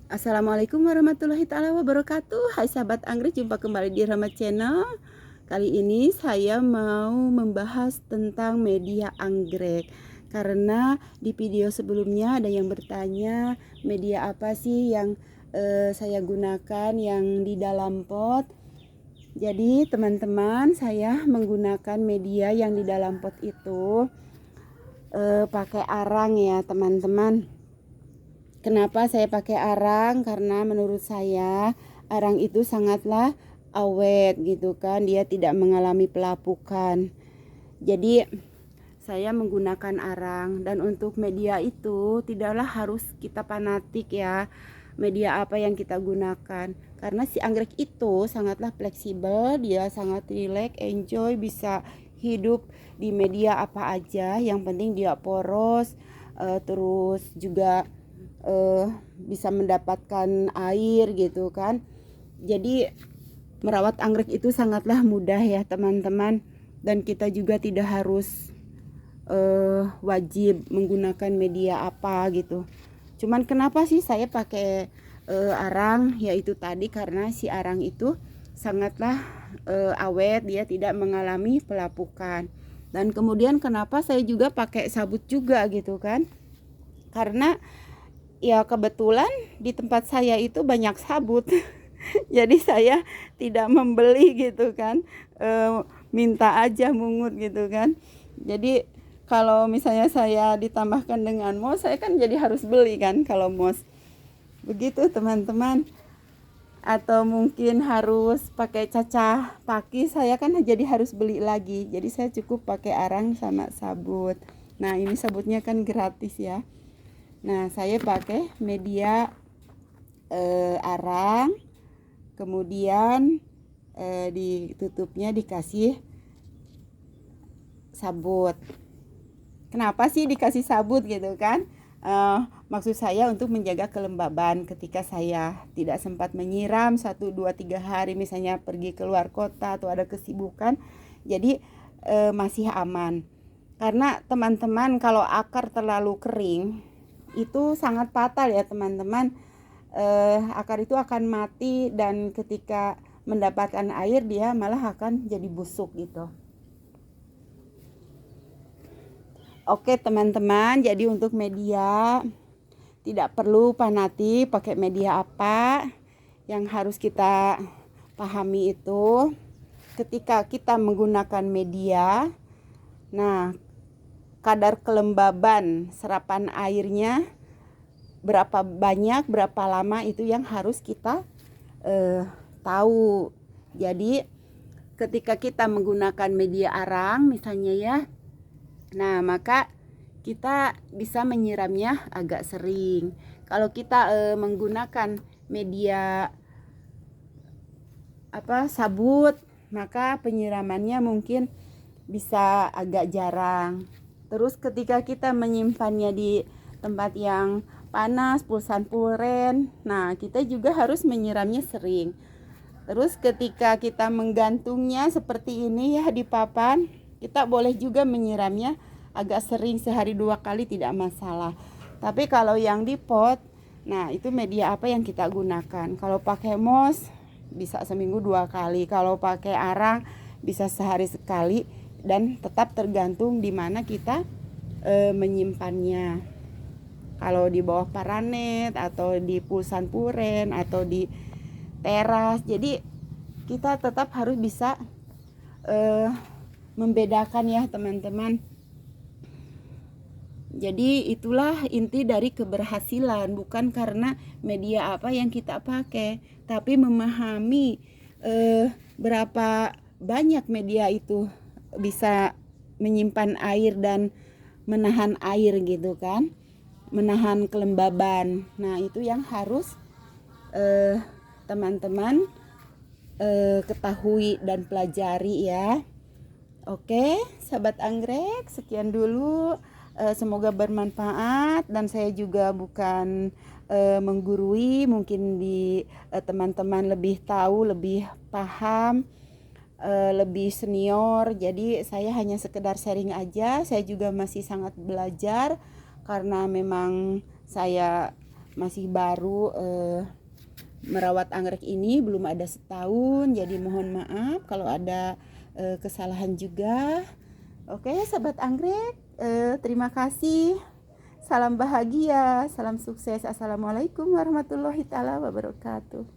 Assalamualaikum warahmatullahi taala wabarakatuh. Hai sahabat anggrek, jumpa kembali di Rama Channel. Kali ini saya mau membahas tentang media anggrek. Karena di video sebelumnya ada yang bertanya media apa sih yang saya gunakan yang di dalam pot. Jadi teman-teman, saya menggunakan media yang di dalam pot itu pakai arang ya teman-teman. Kenapa saya pakai arang? Karena menurut saya arang itu sangatlah awet gitu kan, dia tidak mengalami pelapukan. Jadi saya menggunakan arang, dan untuk media itu tidaklah harus kita fanatik ya media apa yang kita gunakan, karena si anggrek itu sangatlah fleksibel, dia sangat rileks, enjoy, bisa hidup di media apa aja, yang penting dia poros, terus juga bisa mendapatkan air gitu kan. Jadi merawat anggrek itu sangatlah mudah ya teman-teman, dan kita juga tidak harus wajib menggunakan media apa gitu. Cuman kenapa sih saya pakai arang, yaitu tadi karena si arang itu sangatlah awet, dia tidak mengalami pelapukan. Dan kemudian kenapa saya juga pakai sabut juga gitu kan, karena ya kebetulan di tempat saya itu banyak sabut. Jadi saya tidak membeli gitu kan, minta aja mungut gitu kan. Jadi kalau misalnya saya ditambahkan dengan moss, saya kan jadi harus beli kan kalau moss. Begitu teman-teman. Atau mungkin harus pakai cacah kaki, saya kan jadi harus beli lagi. Jadi saya cukup pakai arang sama sabut. Nah ini sabutnya kan gratis ya. Nah saya pakai media arang, kemudian ditutupnya dikasih sabut. Kenapa sih dikasih sabut gitu kan? Maksud saya untuk menjaga kelembaban ketika saya tidak sempat menyiram 1, 2, 3 hari, misalnya pergi keluar kota atau ada kesibukan, jadi masih aman. Karena teman-teman, kalau akar terlalu kering itu sangat fatal ya teman-teman. Akar itu akan mati, dan ketika mendapatkan air dia malah akan jadi busuk gitu. Oke teman-teman, jadi untuk media tidak perlu fanatik pakai media apa. Yang harus kita pahami itu ketika kita menggunakan media, nah kadar kelembaban serapan airnya berapa banyak, berapa lama, itu yang harus kita tahu. Jadi ketika kita menggunakan media arang misalnya ya, nah maka kita bisa menyiramnya agak sering. Kalau kita menggunakan media sabut, maka penyiramannya mungkin bisa agak jarang. Terus ketika kita menyimpannya di tempat yang panas, pulsan puren, nah kita juga harus menyiramnya sering. Terus ketika kita menggantungnya seperti ini ya di papan, kita boleh juga menyiramnya agak sering, sehari 2 kali tidak masalah. Tapi kalau yang di pot, nah itu media apa yang kita gunakan. Kalau pakai moss bisa seminggu 2 kali, kalau pakai arang bisa sehari sekali, dan tetap tergantung di mana kita menyimpannya. Kalau di bawah paranet atau di pulsan puren atau di teras, jadi kita tetap harus bisa membedakan ya teman-teman. Jadi itulah inti dari keberhasilan, bukan karena media apa yang kita pakai, tapi memahami berapa banyak media itu bisa menyimpan air dan menahan air gitu kan, menahan kelembaban. Nah itu yang harus teman-teman ketahui dan pelajari ya. Oke sahabat anggrek, sekian dulu. Semoga bermanfaat, dan saya juga bukan menggurui, mungkin di teman-teman lebih tahu, lebih paham, lebih senior. Jadi saya hanya sekedar sharing aja. Saya juga masih sangat belajar, karena memang saya masih baru merawat anggrek ini, belum ada setahun, jadi mohon maaf kalau ada kesalahan juga. Oke, sahabat anggrek, terima kasih. Salam bahagia, salam sukses. Assalamualaikum warahmatullahi taala wabarakatuh.